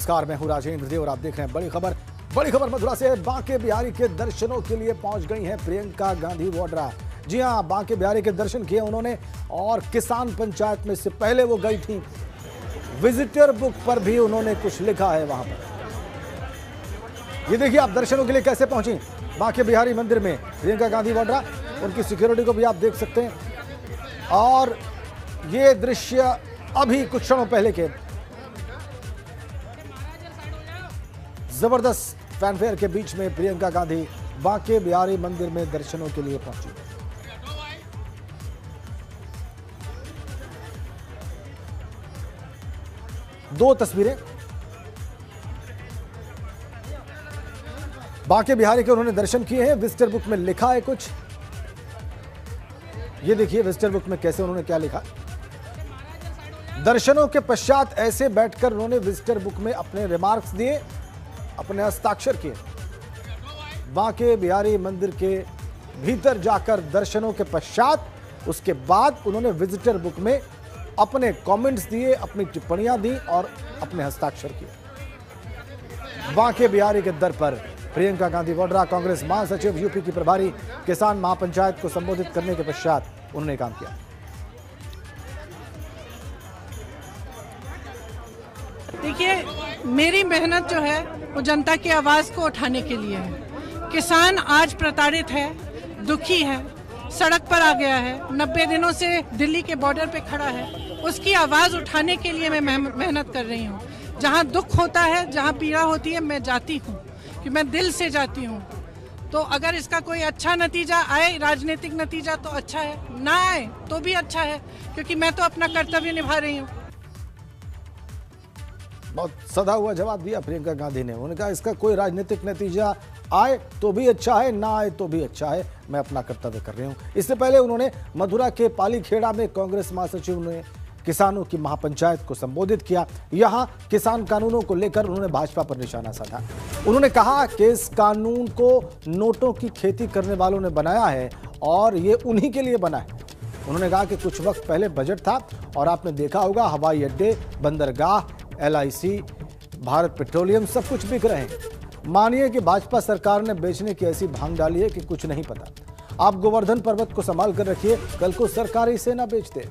नमस्कार, मैं हूं राजेंद्र देव और आप देख रहे हैं बड़ी खबर मथुरा से। बांके बिहारी के दर्शनों के लिए पहुंच गई हैं प्रियंका गांधी वाड्रा। जी हां, बांके बिहारी के दर्शन किए उन्होंने और किसान पंचायत में से पहले वो गई थी। विजिटर बुक पर भी उन्होंने कुछ लिखा है वहां पर। ये देखिए आप दर्शनों के लिए कैसे पहुंची बांके बिहारी मंदिर में प्रियंका गांधी वाड्रा। उनकी सिक्योरिटी को भी आप देख सकते हैं और ये दृश्य अभी कुछ क्षणों पहले के जबरदस्त फैनफेयर के बीच में प्रियंका गांधी बांके बिहारी मंदिर में दर्शनों के लिए पहुंची। दो तस्वीरें बांके बिहारी के उन्होंने दर्शन किए हैं। विजिटर बुक में लिखा है कुछ, ये देखिए विजिटर बुक में कैसे उन्होंने क्या लिखा। दर्शनों के पश्चात ऐसे बैठकर उन्होंने विजिटर बुक में अपने रिमार्क्स दिए, अपने हस्ताक्षर किए। बांके बिहारी मंदिर के भीतर जाकर दर्शनों के पश्चात उसके बाद उन्होंने विजिटर बुक में अपने कमेंट्स दिए, अपनी टिप्पणियां दी और अपने हस्ताक्षर किए। बांके बिहारी के दर पर प्रियंका गांधी वाड्रा, कांग्रेस महासचिव यूपी की प्रभारी, किसान महापंचायत को संबोधित करने के पश्चात उन्होंने काम किया। देखिए, मेरी मेहनत जो है वो जनता की आवाज को उठाने के लिए है। किसान आज प्रताड़ित है, दुखी है, सड़क पर आ गया है, 90 दिनों से दिल्ली के बॉर्डर पे खड़ा है। उसकी आवाज उठाने के लिए मैं मेहनत कर रही हूँ। जहाँ दुख होता है, जहाँ पीड़ा होती है, मैं जाती हूँ कि मैं दिल से जाती हूँ। तो अगर इसका कोई अच्छा नतीजा आए, राजनीतिक नतीजा, तो अच्छा है, ना आए तो भी अच्छा है, क्योंकि मैं तो अपना कर्तव्य निभा रही हूँ। बहुत सधा हुआ जवाब दिया प्रियंका गांधी ने। उन्होंने कहा इसका कोई राजनीतिक नतीजा आए तो भी अच्छा है, ना आए तो भी अच्छा है, मैं अपना कर्तव्य कर रही हूं। इससे पहले उन्होंने मथुरा के पालीखेड़ा में कांग्रेस महासचिव ने किसानों की महापंचायत को संबोधित किया। यहां किसान कानूनों को लेकर उन्होंने भाजपा पर निशाना साधा। उन्होंने कहा कि इस कानून को नोटों की खेती करने वालों ने बनाया है और ये उन्हीं के लिए बना है। उन्होंने कहा कि कुछ वक्त पहले बजट था और आपने देखा होगा हवाई अड्डे, बंदरगाह, LIC, भारत पेट्रोलियम सब कुछ बिक रहे हैं। मानिए कि भाजपा सरकार ने बेचने की ऐसी भांग डाली है कि कुछ नहीं पता। आप गोवर्धन पर्वत को संभाल कर रखिए, कल को सरकार इसे ना बेच दे।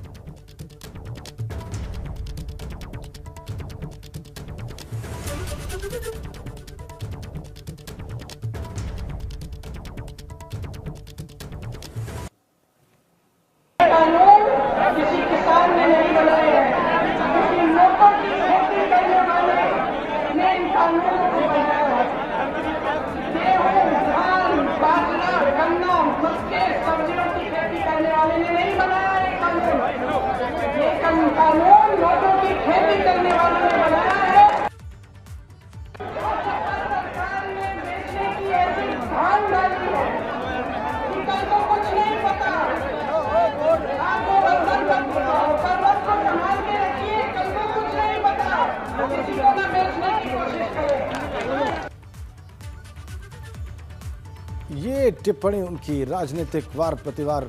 ये टिप्पणी उनकी राजनीतिक वार प्रतिवार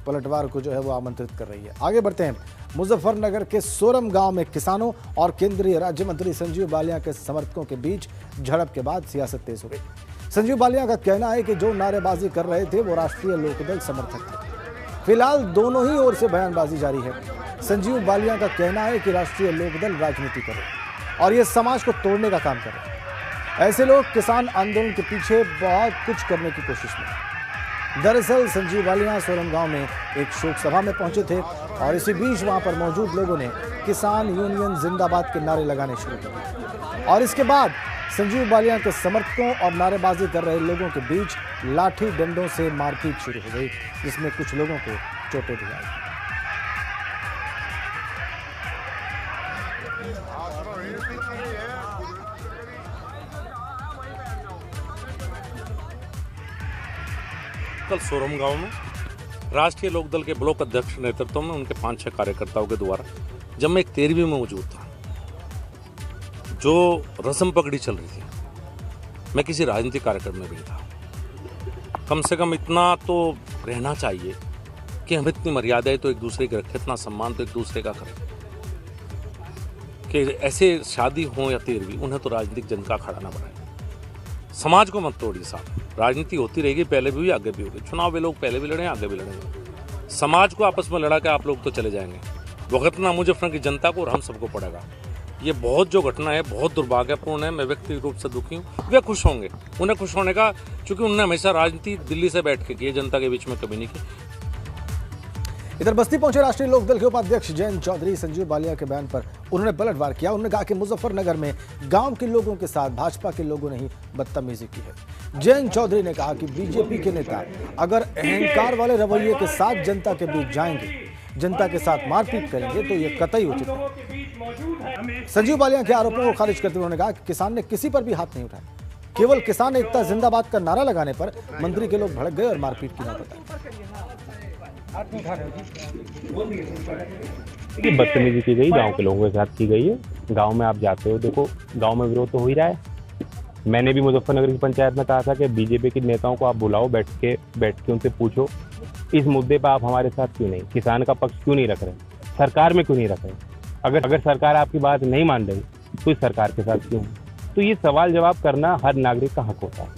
पलटवार को जो है वो आमंत्रित कर रही है। आगे बढ़ते हैं। मुजफ्फरनगर के सोरम गांव में किसानों और केंद्रीय राज्य मंत्री संजीव बालियां के समर्थकों के बीच झड़प के बाद सियासत तेज हो गई। संजीव बालियां का कहना है कि जो नारेबाजी कर रहे थे वो राष्ट्रीय लोकदल समर्थक थे। फिलहाल दोनों ही ओर से बयानबाजी जारी है। संजीव बालियां का कहना है कि राष्ट्रीय लोकदल राजनीति करे और ये समाज को तोड़ने का काम करे। ऐसे लोग किसान आंदोलन के पीछे बहुत कुछ करने की कोशिश में। दरअसल संजीव बालियां सोरम गांव में एक शोक सभा में पहुंचे थे और इसी बीच वहां पर मौजूद लोगों ने किसान यूनियन जिंदाबाद के नारे लगाने शुरू कर दिए और इसके बाद संजीव बालियां के समर्थकों और नारेबाजी कर रहे लोगों के बीच लाठी डंडों से मारपीट शुरू हो गई, जिसमें कुछ लोगों को चोटें भी आई। कल सोरम गांव में राष्ट्रीय लोकदल के ब्लॉक अध्यक्ष नेतृत्व में उनके 5-6 कार्यकर्ताओं के द्वारा जब मैं एक 13वीं में मौजूद था, जो रस्म पगड़ी चल रही थी, मैं किसी राजनीतिक कार्यक्रम में भी था। कम से कम इतना तो रहना चाहिए कि हम इतनी मर्यादाएं तो एक दूसरे की रखें, इतना सम्मान तो एक दूसरे का करें। कि ऐसे शादी हो या 13वीं, उन्हें तो राजनीतिक जन का अखाड़ा ना बनाए। समाज को मत तोड़िए साहब, राजनीति होती रहेगी, पहले भी हुई आगे भी होगी। चुनाव वे लोग पहले भी लड़े आगे भी लड़ेंगे। समाज को आपस में लड़ा के आप लोग तो चले जाएंगे, वक़्तना मुजफ्फरनगर की जनता को और हम सबको पड़ेगा। ये बहुत जो घटना है बहुत दुर्भाग्यपूर्ण है। मैं व्यक्तिगत रूप से दुखी हूँ। वे खुश होंगे, उन्हें खुश होने का, क्योंकि उन्होंने हमेशा राजनीति दिल्ली से बैठ के की है, जनता के बीच में कभी नहीं की। इधर बस्ती पहुंचे राष्ट्रीय लोकदल के उपाध्यक्ष जयंत चौधरी संजीव बालिया के बयान पर उन्होंने पलटवार किया। उन्होंने कहा कि मुजफ्फरनगर में गांव के लोगों के साथ भाजपा के लोगों ने ही बदतमीजी की है। जयंत चौधरी ने कहा कि बीजेपी के नेता अगर अहंकार वाले रवैये के साथ जनता के बीच जाएंगे, जनता के साथ मारपीट करेंगे तो ये कतई उचित नहीं। संजीव बालिया के आरोपों को खारिज करते हुए उन्होंने कहा कि किसान ने किसी पर भी हाथ नहीं उठाया, केवल किसान एकता जिंदाबाद का नारा लगाने पर मंत्री के लोग भड़क गए और मारपीट की नौबत आई। बदतमीजी की गई, गांव के लोगों के साथ की गई है। गांव में आप जाते हो, देखो गांव में विरोध तो हो ही रहा है। मैंने भी मुजफ्फरनगर की पंचायत में कहा था कि बीजेपी के नेताओं को आप बुलाओ, बैठ के उनसे पूछो इस मुद्दे पर आप हमारे साथ क्यों नहीं, किसान का पक्ष क्यों नहीं रख रहे, सरकार में क्यों नहीं रख रहे। अगर सरकार आपकी बात नहीं मान रही तो इस सरकार के साथ क्यों। तो ये सवाल जवाब करना हर नागरिक का हक होता है।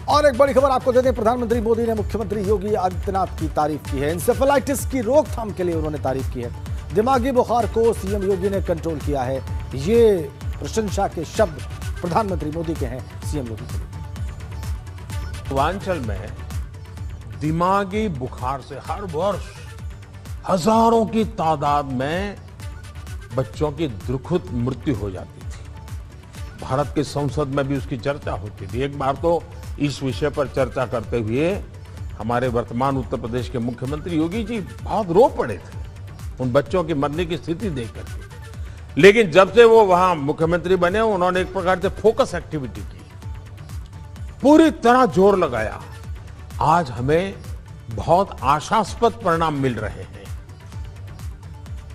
और एक बड़ी खबर आपको देते हैं। प्रधानमंत्री मोदी ने मुख्यमंत्री योगी आदित्यनाथ की तारीफ की है। इंसेफेलाइटिस की रोकथाम के लिए उन्होंने तारीफ की है। दिमागी बुखार को सीएम योगी ने कंट्रोल किया है। ये प्रशंसा के शब्द प्रधानमंत्री मोदी के हैं सीएम योगी के लिए। पूर्वांचल में दिमागी बुखार से हर वर्ष हजारों की तादाद में बच्चों की दुखद मृत्यु हो जाती थी। भारत की संसद में भी उसकी चर्चा होती थी। एक बार तो इस विषय पर चर्चा करते हुए हमारे वर्तमान उत्तर प्रदेश के मुख्यमंत्री योगी जी बहुत रो पड़े थे उन बच्चों की मरने की स्थिति देख करके। लेकिन जब से वो वहां मुख्यमंत्री बने, उन्होंने एक प्रकार से फोकस एक्टिविटी की, पूरी तरह जोर लगाया। आज हमें बहुत आशास्पद परिणाम मिल रहे हैं।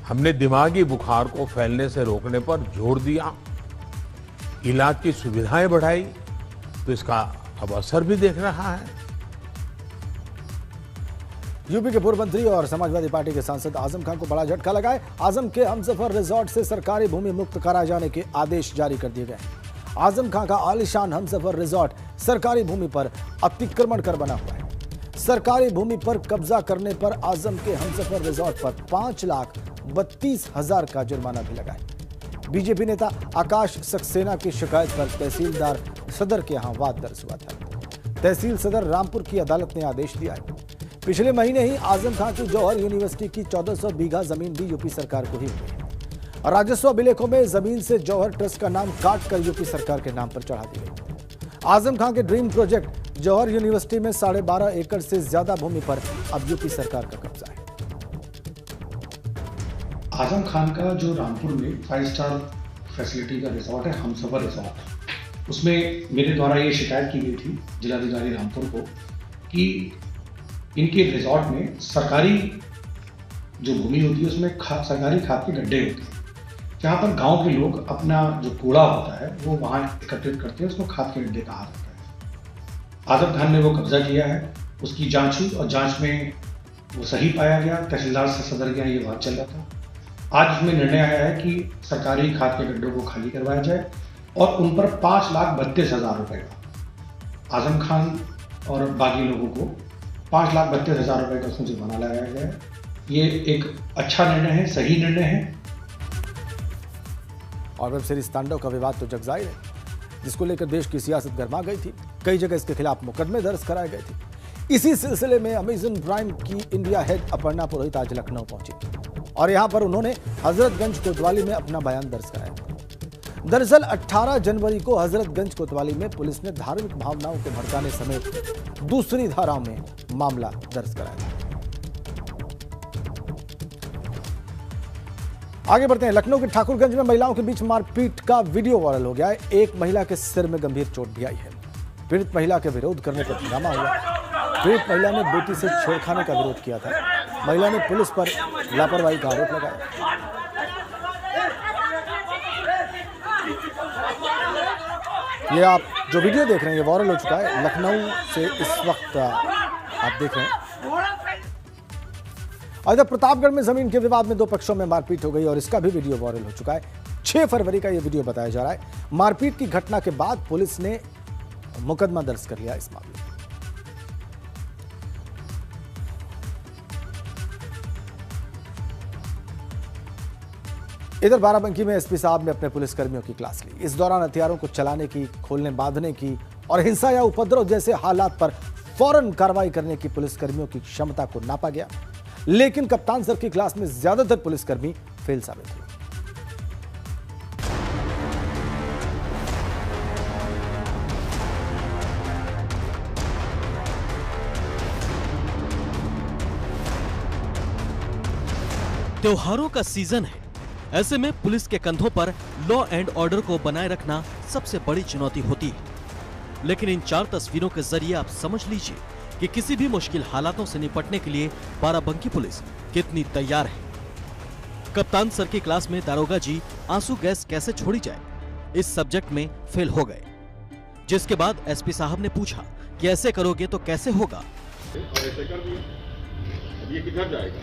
हमने दिमागी बुखार को फैलने से रोकने पर जोर दिया, इलाज की सुविधाएं बढ़ाई, तो इसका अब असर भी देख रहा है। यूपी के पूर्व मंत्री और समाजवादी पार्टी के सांसद आजम खान को बड़ा झटका लगा है। आजम के हमसफर रिजॉर्ट से सरकारी भूमि मुक्त कराए जाने के आदेश जारी कर दिए गए हैं। आजम खान का आलीशान हमसफर रिजॉर्ट सरकारी भूमि पर अतिक्रमण कर बना हुआ है। सरकारी भूमि पर कब्जा करने पर आजम के हमसफर रिजॉर्ट पर 5,32,000 का जुर्माना भी लगा है। बीजेपी नेता आकाश सक्सेना की शिकायत पर तहसीलदार सदर के यहां वाद दर्ज हुआ था। तहसील सदर रामपुर की अदालत ने आदेश दिया है। पिछले महीने ही आजम खान की जौहर यूनिवर्सिटी की 1400 बीघा जमीन भी यूपी सरकार को ही मिली है। राजस्व अभिलेखों में जमीन से जौहर ट्रस्ट का नाम काट कर यूपी सरकार के नाम पर चढ़ा दी गई। आजम खान के ड्रीम प्रोजेक्ट जौहर यूनिवर्सिटी में 12.5 एकड़ से ज्यादा भूमि पर अब यूपी सरकार का कब्जा है। आजम खान का जो रामपुर में 5 स्टार फैसिलिटी का रिजॉर्ट है, हमसफर रिजॉर्ट, उसमें मेरे द्वारा ये शिकायत की गई थी जिलाधिकारी रामपुर को कि इनके रिजॉर्ट में सरकारी जो भूमि होती है उसमें सरकारी खाद के गड्ढे होते हैं, जहाँ पर गांव के लोग अपना जो कूड़ा होता है वो वहाँ एकत्रित करते हैं, उसको खाद के गड्ढे कहा जाता है। आजम खान ने वो कब्जा किया है, उसकी जांच हुई और जांच में वो सही पाया गया। तहसीलदार से सदर के यहाँ ये बात चल रहा था। आज उसमें निर्णय आया है कि सरकारी खाद के गड्ढों को खाली करवाया जाए और उन पर 5,32,000 रुपये का, आजम खान और बाकी लोगों को 5,32,000 रुपये का उसमें जुर्माना लगाया गया है। ये एक अच्छा निर्णय है, सही निर्णय है। और वेब सीरीज तांडव का विवाद तो जग जाहिर है, जिसको लेकर देश की सियासत गर्मा गई थी। कई जगह इसके खिलाफ मुकदमे दर्ज कराए गए थे। इसी सिलसिले में अमेजन प्राइम की इंडिया हेड अपर्णा पुरोहित आज लखनऊ पहुंची और यहां पर उन्होंने हजरतगंज कोतवाली में अपना बयान दर्ज कराया। दरअसल 18 जनवरी को हजरतगंज कोतवाली में पुलिस ने धार्मिक भावनाओं को भड़काने समेत दूसरी धाराओं में मामला दर्ज कराया था। आगे बढ़ते हैं। लखनऊ के ठाकुरगंज में महिलाओं के बीच मारपीट का वीडियो वायरल हो गया है। एक महिला के सिर में गंभीर चोट भी आई है। पीड़ित महिला के विरोध करने पर हंगामा हुआ। पीड़ित महिला ने बेटी से छेड़खानी का विरोध किया था। महिला ने पुलिस पर लापरवाही का आरोप लगाया। ये आप जो वीडियो देख रहे हैं ये वायरल हो चुका है। लखनऊ से इस वक्त आप देख रहे हैं। और इधर प्रतापगढ़ में जमीन के विवाद में दो पक्षों में मारपीट हो गई और इसका भी वीडियो वायरल हो चुका है। 6 फरवरी का यह वीडियो बताया जा रहा है। मारपीट की घटना के बाद पुलिस ने मुकदमा दर्ज कर लिया इस मामले में। इधर बाराबंकी में एसपी साहब ने अपने पुलिसकर्मियों की क्लास ली। इस दौरान हथियारों को चलाने की, खोलने बांधने की और हिंसा या उपद्रव जैसे हालात पर फौरन कार्रवाई करने की पुलिसकर्मियों की क्षमता को नापा गया। लेकिन कप्तान सर की क्लास में ज्यादातर पुलिसकर्मी फेल साबित हुए। त्योहारों का सीजन है, ऐसे में पुलिस के कंधों पर लॉ एंड ऑर्डर को बनाए रखना सबसे बड़ी चुनौती होती है। लेकिन इन 4 तस्वीरों के जरिए आप समझ लीजिए कि किसी भी मुश्किल हालातों से निपटने के लिए बाराबंकी पुलिस कितनी तैयार है। कप्तान सर की क्लास में दारोगा जी आंसू गैस कैसे छोड़ी जाए, इस सब्जेक्ट में फेल हो गए। जिसके बाद एसपी साहब ने पूछा कि ऐसे करोगे तो कैसे होगा। और ऐसे कर दिया, अब ये किधर जाएगा?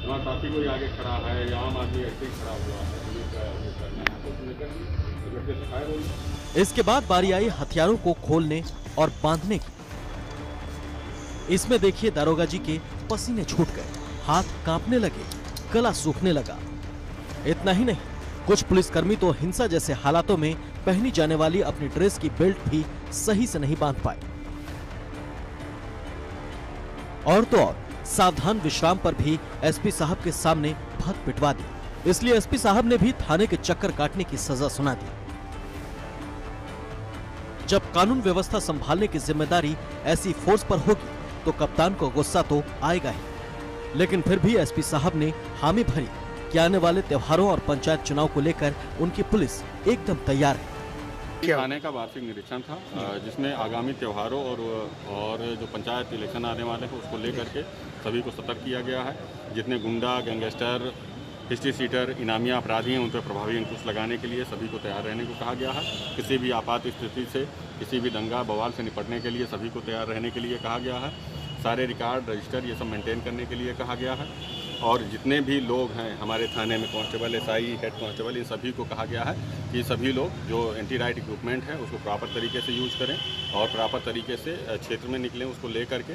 वहाँ साथी कोई आगे खड़ा है या आम आदमी ऐसे ही खड़ा हुआ है, इसके बाद बारी आई हथियारों को खोलने और बांधने की। इसमें देखिए दारोगा जी के पसीने छूट गए, हाथ कांपने लगे, गला सूखने लगा। इतना ही नहीं, कुछ पुलिसकर्मी तो हिंसा जैसे हालातों में पहनी जाने वाली अपनी ड्रेस की बेल्ट भी सही से नहीं बांध पाए। और तो और सावधान विश्राम पर भी एसपी साहब के सामने भत पिटवा दी। इसलिए एसपी साहब ने भी थाने के चक्कर काटने की सजा सुना दी। जब कानून व्यवस्था संभालने की जिम्मेदारी ऐसी फोर्स पर होगी तो कप्तान को गुस्सा तो आएगा ही। लेकिन फिर भी एसपी साहब ने हामी भरी कि आने वाले त्योहारों और पंचायत चुनाव को लेकर उनकी पुलिस एकदम तैयार है। थाने का वार्षिक निरीक्षण था जिसमें आगामी त्योहारों और जो पंचायत इलेक्शन आने वाले हैं उसको लेकर के सभी को सतर्क किया गया है। जितने गुंडा, गैंगस्टर, हिस्ट्री सीटर, इनामिया अपराधी हैं उन पर प्रभावी अंकुश लगाने के लिए सभी को तैयार रहने को कहा गया है। किसी भी आपात स्थिति से, किसी भी दंगा बवाल से निपटने के लिए सभी को तैयार रहने के लिए कहा गया है। सारे रिकॉर्ड, रजिस्टर ये सब मेंटेन करने के लिए कहा गया है। और जितने भी लोग हैं हमारे थाने में, कांस्टेबल, एसआई, हेड कांस्टेबल, इन सभी को कहा गया है कि सभी लोग जो एंटी राइट इक्विपमेंट है उसको प्रॉपर तरीके से यूज करें और प्रॉपर तरीके से क्षेत्र में निकलें। उसको ले करके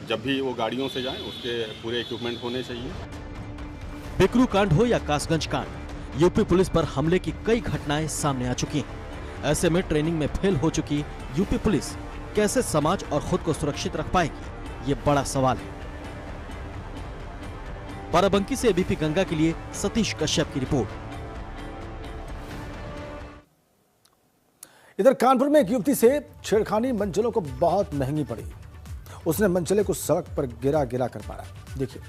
जब भी वो गाड़ियों से जाएं उसके पूरे इक्विपमेंट होने चाहिए। बिकरू कांड हो या कासगंज कांड, यूपी पुलिस पर हमले की कई घटनाएं सामने आ चुकी हैं। ऐसे में ट्रेनिंग में फेल हो चुकी यूपी पुलिस कैसे समाज और खुद को सुरक्षित रख पाएगी, ये बड़ा सवाल है। बाराबंकी से एबीपी गंगा के लिए सतीश कश्यप की रिपोर्ट। इधर कानपुर में एक युवती से छेड़खानी मंचलों को बहुत महंगी पड़ी। उसने मंचले को सड़क पर गिरा कर मारा। देखिए।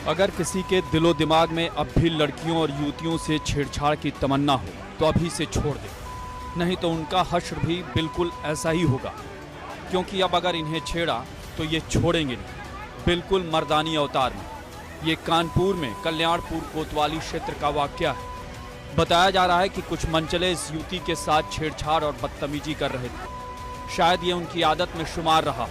अगर किसी के दिलो दिमाग में अब भी लड़कियों और युवतियों से छेड़छाड़ की तमन्ना हो तो अभी से छोड़ दे, नहीं तो उनका हश्र भी बिल्कुल ऐसा ही होगा। क्योंकि अब अगर इन्हें छेड़ा तो ये छोड़ेंगे नहीं, बिल्कुल मर्दानी अवतार में। ये कानपुर में कल्याणपुर कोतवाली क्षेत्र का वाकया है। बताया जा रहा है कि कुछ मंचले इस युवती के साथ छेड़छाड़ और बदतमीजी कर रहे थे। शायद ये उनकी आदत में शुमार रहा,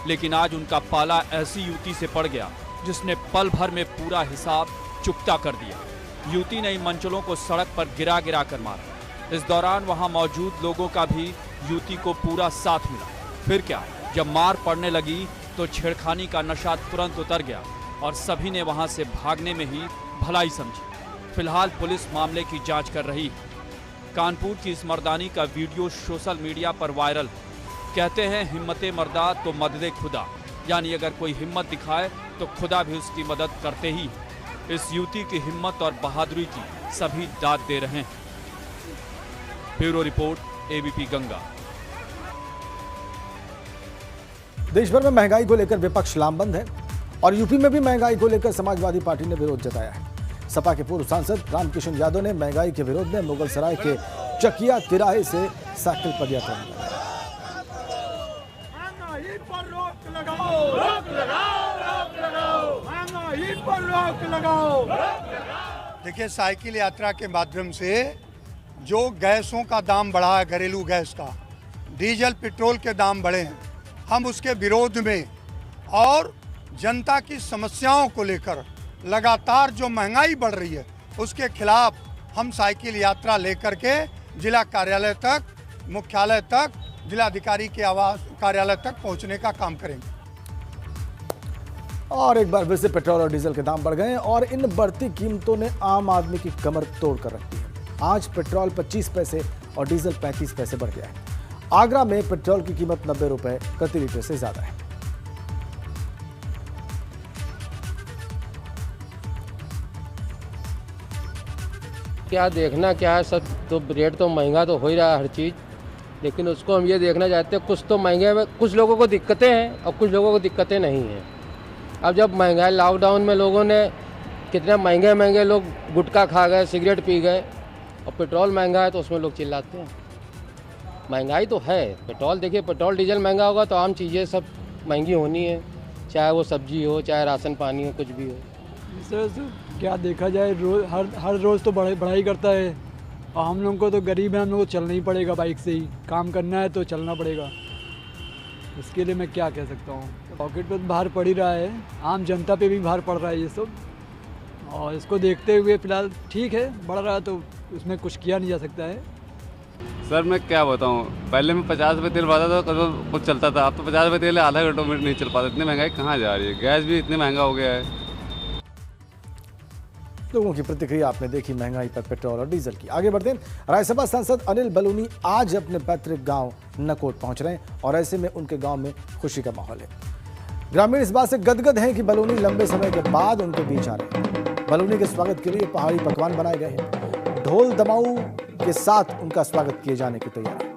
लेकिन आज उनका पाला ऐसी युवती से पड़ गया जिसने पल भर में पूरा हिसाब चुकता कर दिया। युवती ने इन मंचलों को सड़क पर गिरा कर मारा। इस दौरान वहां मौजूद लोगों का भी युवती को पूरा साथ मिला। फिर क्या, जब मार पड़ने लगी तो छेड़खानी का नशा तुरंत उतर गया और सभी ने वहां से भागने में ही भलाई समझी। फिलहाल पुलिस मामले की जांच कर रही है। कानपुर की इस मर्दानी का वीडियो सोशल मीडिया पर वायरल। कहते हैं हिम्मते मर्दा तो मददे खुदा, यानी अगर कोई हिम्मत दिखाए तो खुदा भी उसकी मदद करते ही। इस युवती की हिम्मत और बहादुरी की सभी दाद दे रहे हैं। Bureau report, ABP Ganga. देश भर में महंगाई को लेकर विपक्ष लामबंद है और यूपी में भी महंगाई को लेकर समाजवादी पार्टी ने विरोध जताया है। सपा के पूर्व सांसद रामकिशन यादव ने महंगाई के विरोध में मुगल सराय के चकिया तिराहे से साइकिल पदयात्रा निकाली। देखिए, साइकिल यात्रा के माध्यम से जो गैसों का दाम बढ़ा है, घरेलू गैस का, डीजल पेट्रोल के दाम बढ़े हैं, हम उसके विरोध में और जनता की समस्याओं को लेकर लगातार जो महंगाई बढ़ रही है उसके खिलाफ हम साइकिल यात्रा लेकर के जिला कार्यालय तक, मुख्यालय तक, जिलाधिकारी के आवास कार्यालय तक पहुंचने का काम करेंगे। और एक बार फिर से पेट्रोल और डीजल के दाम बढ़ गए और इन बढ़ती कीमतों ने आम आदमी की कमर तोड़ कर रखी है। आज पेट्रोल 25 पैसे और डीजल 35 पैसे बढ़ गया है। आगरा में पेट्रोल की कीमत 90 रुपए प्रति लीटर से ज्यादा है। क्या देखना क्या है, सब तो रेट तो महंगा तो हो ही रहा है हर चीज़, लेकिन उसको हम ये देखना चाहते हैं कुछ तो महंगे में कुछ लोगों को दिक्कतें हैं और कुछ लोगों को दिक्कतें नहीं हैं। अब जब महंगाई लॉकडाउन में लोगों ने कितने महंगे महंगे लोग गुटखा खा गए, सिगरेट पी गए, और पेट्रोल महंगा है तो उसमें लोग चिल्लाते हैं। महंगाई तो है, पेट्रोल देखिए, पेट्रोल डीजल महंगा होगा तो आम चीज़ें सब महंगी होनी है, चाहे वो सब्जी हो, चाहे राशन पानी हो, कुछ भी हो। सर क्या देखा जाए, रोज हर रोज़ तो बढ़ाई करता है और हम लोग को तो गरीब हैं, हम लोग को चलना ही पड़ेगा, बाइक से ही काम करना है तो चलना पड़ेगा। इसके लिए मैं क्या कह सकता हूँ, पॉकेट पर भार पड़ ही रहा है, आम जनता पे भी भार पड़ रहा है ये सब, और इसको देखते हुए फिलहाल ठीक है, बढ़ रहा है तो उसमें कुछ किया नहीं जा सकता है। सर मैं क्या बताऊँ, पहले मैं 50 रुपये तेल भरता था तो कुछ चलता था, अब तो 50 रुपये तेल आधा घंटों में नहीं चल पाता। इतनी महंगाई कहाँ जा रही है, गैस भी इतनी महंगा हो गया है। लोगों की प्रतिक्रिया आपने देखी महंगाई पर पेट्रोल और डीजल की। आगे बढ़ते हैं, राज्यसभा सांसद अनिल बलूनी आज अपने पैतृक गांव नकोट पहुंच रहे हैं और ऐसे में उनके गांव में खुशी का माहौल है। ग्रामीण इस बात से गदगद हैं कि बलूनी लंबे समय के बाद उनके बीच आ रहे हैं। बलूनी के स्वागत के लिए पहाड़ी पकवान बनाए गए हैं, ढोल दमाऊ के साथ उनका स्वागत किए जाने की तैयारी।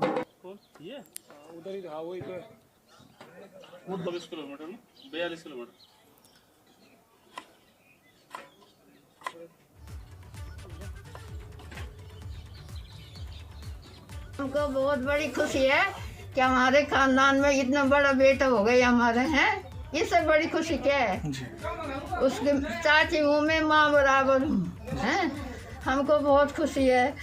हमको बहुत बड़ी खुशी है कि हमारे खानदान में इतना बड़ा बेटा हो गए हमारे हैं, इससे बड़ी खुशी क्या है। उसके चाची हूँ मैं, माँ बराबर हूँ, हैं। हमको बहुत खुशी है,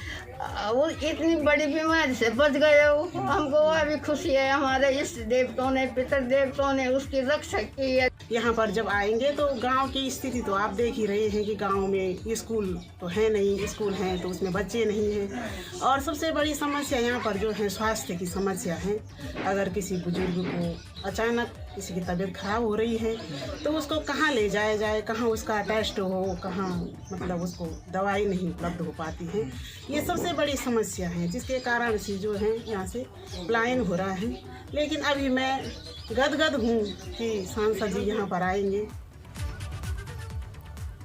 वो इतनी बड़ी बीमारी से बच गए हो, हमको वह भी खुशी है। हमारे इष्ट देवताओं ने, पितर देवताओं ने उसकी रक्षा की है। यहाँ पर जब आएंगे तो गांव की स्थिति तो आप देख ही रहे हैं कि गांव में स्कूल तो है नहीं, स्कूल हैं तो उसमें बच्चे नहीं हैं, और सबसे बड़ी समस्या यहाँ पर जो है स्वास्थ्य की समस्या है। अगर किसी बुजुर्ग को अचानक किसी की तबीयत खराब हो रही है तो उसको कहाँ ले जाया जाए, कहाँ उसका टेस्ट हो, कहाँ मतलब उसको दवाई नहीं उपलब्ध हो पाती है। ये सबसे बड़ी समस्या है जिसके कारण से जो है यहाँ से पलायन हो रहा है। लेकिन अभी मैं गदगद हूँ कि सांसद जी यहाँ पर आएंगे।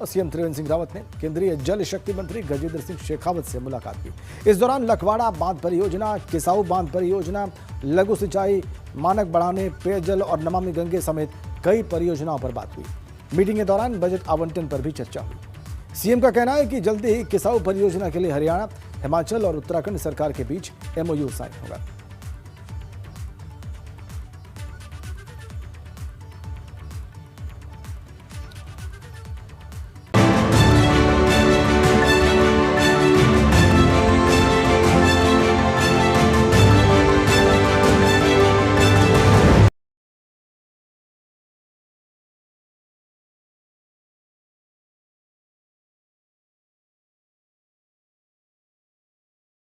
सीएम त्रिवेंद्र सिंह रावत ने केंद्रीय जल शक्ति मंत्री गजेंद्र सिंह शेखावत से मुलाकात की। इस दौरान लखवाड़ा बांध परियोजना, किसाऊ बांध परियोजना, लघु सिंचाई मानक बढ़ाने, पेयजल और नमामि गंगे समेत कई परियोजनाओं पर बात हुई। मीटिंग के दौरान बजट आवंटन पर भी चर्चा हुई। सीएम का कहना है कि जल्दी ही किसाऊ परियोजना के लिए हरियाणा, हिमाचल और उत्तराखंड सरकार के बीच MOU साइन होगा।